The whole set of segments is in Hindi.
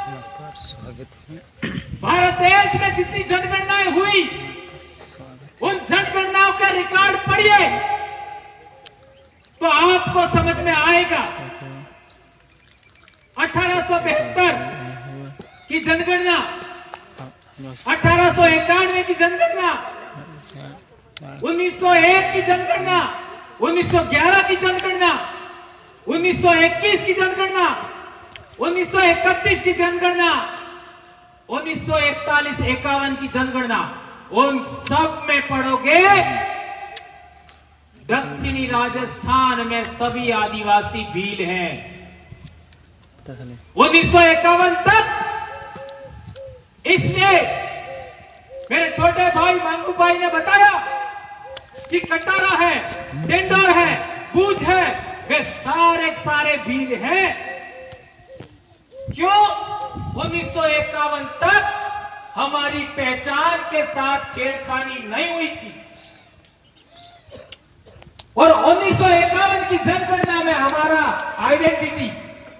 नमस्कार, स्वागत है। भारत देश में जितनी जनगणनाएं हुई उन जनगणनाओं का रिकॉर्ड पढ़िए तो आपको समझ में आएगा। 1872 की जनगणना, 1891 की जनगणना, 1901 की जनगणना, 1911 की जनगणना, 1921 की जनगणना, 1931 की जनगणना, 1941-51 की जनगणना, उन सब में पढ़ोगे दक्षिणी राजस्थान में सभी आदिवासी भील हैं। 1951 तक इसलिए मेरे छोटे भाई मांगू भाई ने बताया कि कटारा है, डेंडोर है, बूझ है, वे सारे भील हैं। क्यों? 1951 तक हमारी पहचान के साथ छेड़खानी नहीं हुई थी और 1951 की जनगणना में हमारा आइडेंटिटी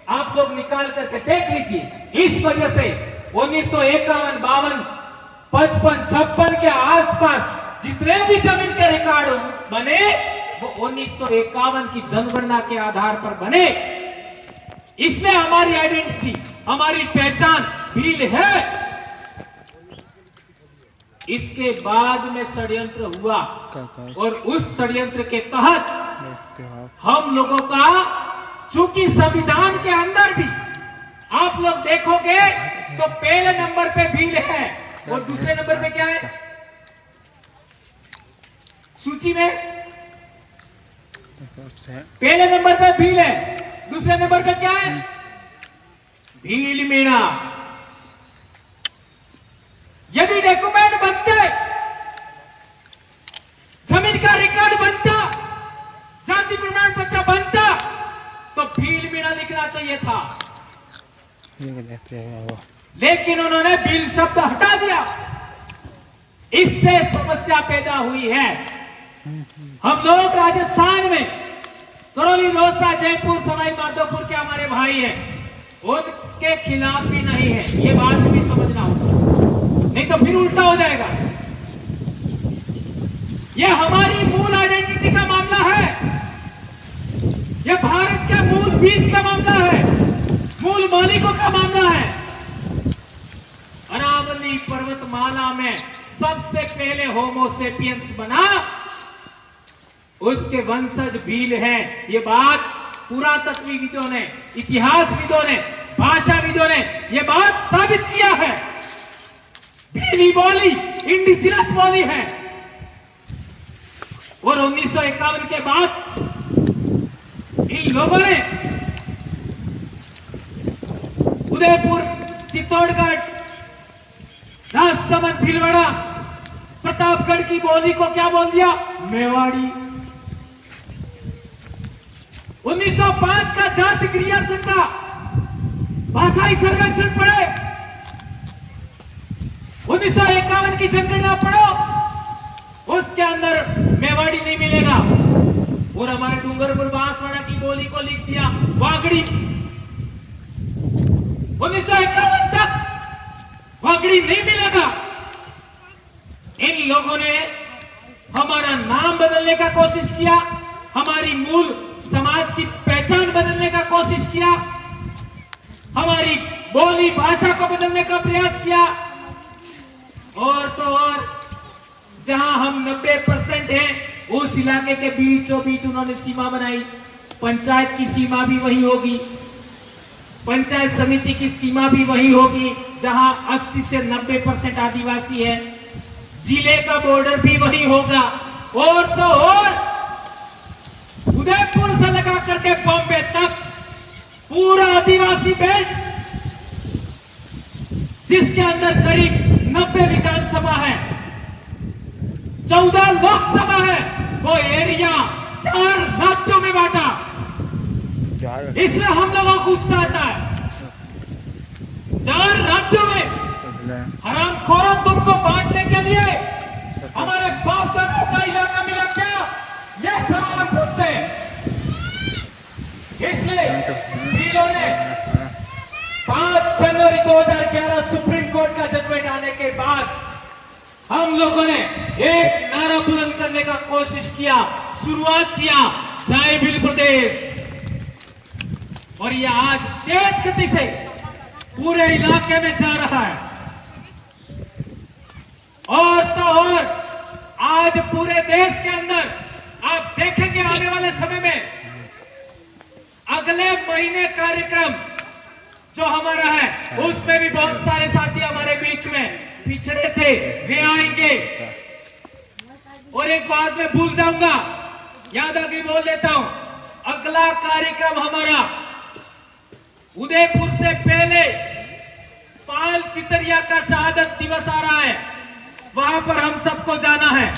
आप लोग निकाल करके देख लीजिए। इस वजह से 1951, 52, 55, 56 के आसपास जितने भी जमीन के रिकॉर्ड बने वो 1951 की जनगणना के आधार पर बने। इसलिए हमारी आइडेंटिटी, हमारी पहचान भील है। इसके बाद में षड्यंत्र हुआ और उस षड्यंत्र के तहत हम लोगों का, चूंकि संविधान के अंदर भी आप लोग देखोगे तो पहले नंबर पे भील है और दूसरे नंबर पे क्या है सूची में? पहले नंबर पे भील है, दूसरे नंबर पे क्या है? भील मीणा। यदि डॉक्यूमेंट बनते, जमीन का रिकॉर्ड बनता, जाति प्रमाण पत्र बनता तो भील मीणा लिखना चाहिए था, लेकिन उन्होंने भील शब्द हटा दिया। इससे समस्या पैदा हुई है। हम लोग राजस्थान में करौली, दौसा, जयपुर, सवाई माधोपुर के हमारे भाई हैं, उसके खिलाफ भी नहीं है, ये बात भी समझना होगा, नहीं तो फिर उल्टा हो जाएगा। यह हमारी मूल आइडेंटिटी का मामला है, यह भारत के मूल बीज का मामला है, मूल मालिकों का मामला है। अरावली पर्वतमाला में सबसे पहले होमोसेपियंस बना, उसके वंशज भील हैं। ये बात पुरातत्वविदों ने, इतिहासविदों ने, भाषाविदों ने यह बात साबित किया है। भीली बोली इंडिजिनस बोली है और 1951 के बाद इन लोगों ने उदयपुर, चित्तौड़गढ़, राजसमंद, भीलवाड़ा, प्रतापगढ़ की बोली को क्या बोल दिया? मेवाड़ी। 1905 का जाति क्रिया संख्या भाषाई सर्वेक्षण पढ़े, 1951 की जनगणना पढ़ो, उसके अंदर मेवाड़ी नहीं मिलेगा और हमारे डूंगरपुर बांसवाड़ा की बोली को लिख दिया वागड़ी। 1951 तक वागड़ी नहीं मिलेगा। इन लोगों ने हमारा नाम बदलने का कोशिश किया, हमारी मूल समाज की पहचान बदलने का कोशिश किया, हमारी बोली भाषा को बदलने का प्रयास किया और तो और जहां हम 90% हैं उस इलाके के बीचों बीच उन्होंने सीमा बनाई। पंचायत की सीमा भी वही होगी, पंचायत समिति की सीमा भी वही होगी जहां 80 से 90% आदिवासी है। जिले का बॉर्डर भी वही होगा और तो और उदयपुर से लगा करके बॉम्बे तक पूरा आदिवासी बेल्ट, जिसके अंदर करीब 90 विधानसभा है, 14 लोकसभा है, वो एरिया 4 राज्यों में बांटा। इसलिए हम लोगों को गुस्सा आता है। 4 राज्यों में हरामखोरों तुमको बांटने के लिए हमारे बाप दादा का इलाका मिला क्या? यह सवाल पूछते हैं। इसलिए भीलों ने 5 जनवरी 2000 हम लोगों ने एक नारा बुलंद करने का कोशिश किया, शुरुआत किया, जय भील प्रदेश। और ये आज तेज गति से पूरे इलाके में जा रहा है। और तो और आज पूरे देश के अंदर आप देखेंगे आने वाले समय में, अगले महीने कार्यक्रम जो हमारा है उसमें भी बहुत सारे साथी हमारे बीच में पिछड़े थे, वे आएंगे। और एक बात मैं भूल जाऊंगा, याद आगे बोल देता हूं, अगला कार्यक्रम हमारा उदयपुर से पहले पाल चितरिया का शहादत दिवस आ रहा है, वहां पर हम सबको जाना है।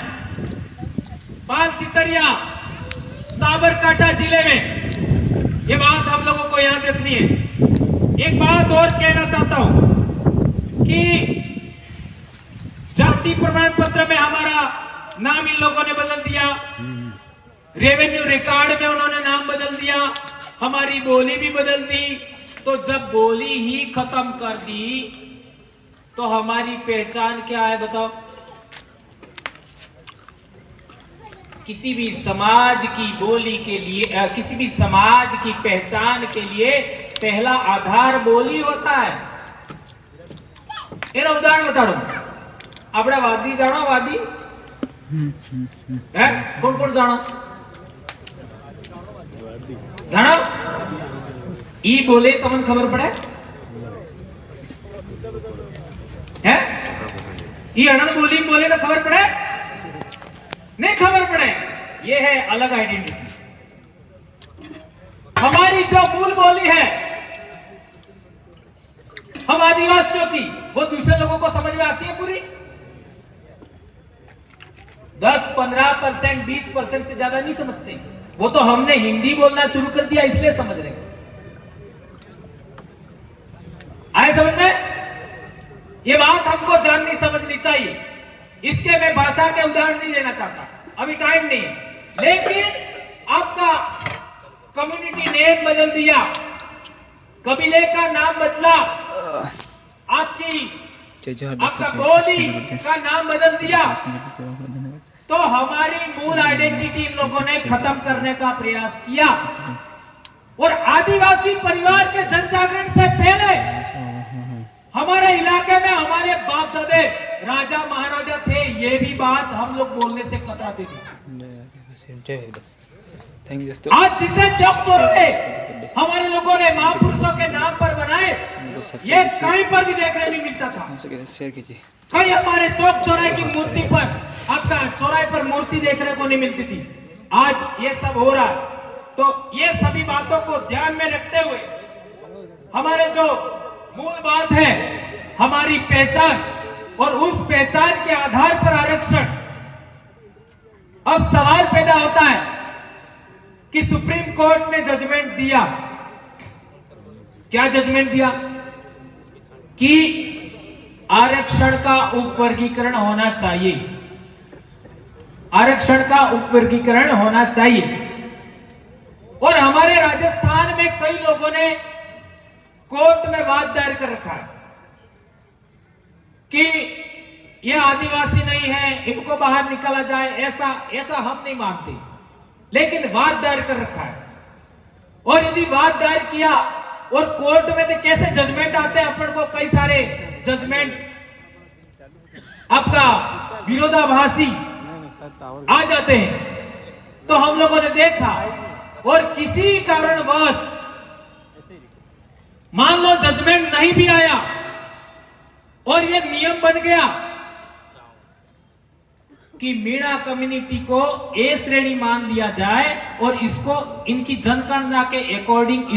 पाल चितरिया साबरकांठा जिले में, ये बात हम लोगों को याद रखनी है। एक बात और कहना चाहता हूं कि जाति प्रमाण पत्र में हमारा नाम इन लोगों ने बदल दिया, रेवेन्यू रिकॉर्ड में उन्होंने नाम बदल दिया, हमारी बोली भी बदल दी। तो जब बोली ही खत्म कर दी तो हमारी पहचान क्या है बताओ? किसी भी समाज की बोली के लिए, किसी भी समाज की पहचान के लिए पहला आधार बोली होता है। एना उदाहरण बता दो, अपना वादी जानो, वादी है कौन कौन जानो? जानो ई बोले तमन खबर पड़े है? ई अनन बोली बोले तो खबर पड़े? नहीं खबर पड़े। ये है अलग आइडेंटिटी। हमारी जो मूल बोली है हम आदिवासियों की, वो दूसरे लोगों को समझ में आती है पूरी? 10-15%, 20% से ज्यादा नहीं समझते। वो तो हमने हिंदी बोलना शुरू कर दिया इसलिए समझ रहे। आए समझ में? ये बात हमको जाननी समझनी चाहिए। इसके मैं भाषा के उदाहरण नहीं देना चाहता, अभी टाइम नहीं है। लेकिन आपका कम्युनिटी नेम बदल दिया, कबीले का नाम बदला, आपका बोली का नाम बदल दिया, तो हमारी मूल आइडेंटिटी इन लोगों ने खत्म करने का प्रयास किया। और आदिवासी परिवार के जन जागरण से पहले हमारे इलाके में हमारे बाप दादे राजा महाराजा थे, ये भी बात हम लोग बोलने से कतराते थे। आज जितने चौक चौराहे हमारे लोगों ने महापुरुषों के नाम पर बनाए, ये कहीं पर भी देखने नहीं मिलता था। कहीं हमारे चौक चौराहे की मूर्ति पर, आपका चौराहे पर मूर्ति देखने को नहीं मिलती थी। आज ये सब हो रहा है। तो ये सभी बातों को ध्यान में रखते हुए हमारे जो मूल बात है हमारी पहचान, और उस पहचान के आधार पर आरक्षण। अब सवाल पैदा होता है कि सुप्रीम कोर्ट ने जजमेंट दिया, क्या जजमेंट दिया? कि आरक्षण का उपवर्गीकरण होना चाहिए, आरक्षण का उपवर्गीकरण होना चाहिए। और हमारे राजस्थान में कई लोगों ने कोर्ट में वाद दायर कर रखा है कि ये आदिवासी नहीं है, इनको बाहर निकाला जाए। ऐसा हम नहीं मानते, लेकिन वाद दायर कर रखा है। और यदि वाद दायर किया और कोर्ट में तो कैसे जजमेंट आते हैं, अपन को कई सारे जजमेंट आपका विरोधाभासी आ जाते हैं। तो हम लोगों ने देखा, और किसी कारणवश मान लो जजमेंट नहीं भी आया और ये नियम बन गया कि मीणा कम्युनिटी को ए श्रेणी मान लिया जाए और इसको इनकी जनगणना के अकॉर्डिंग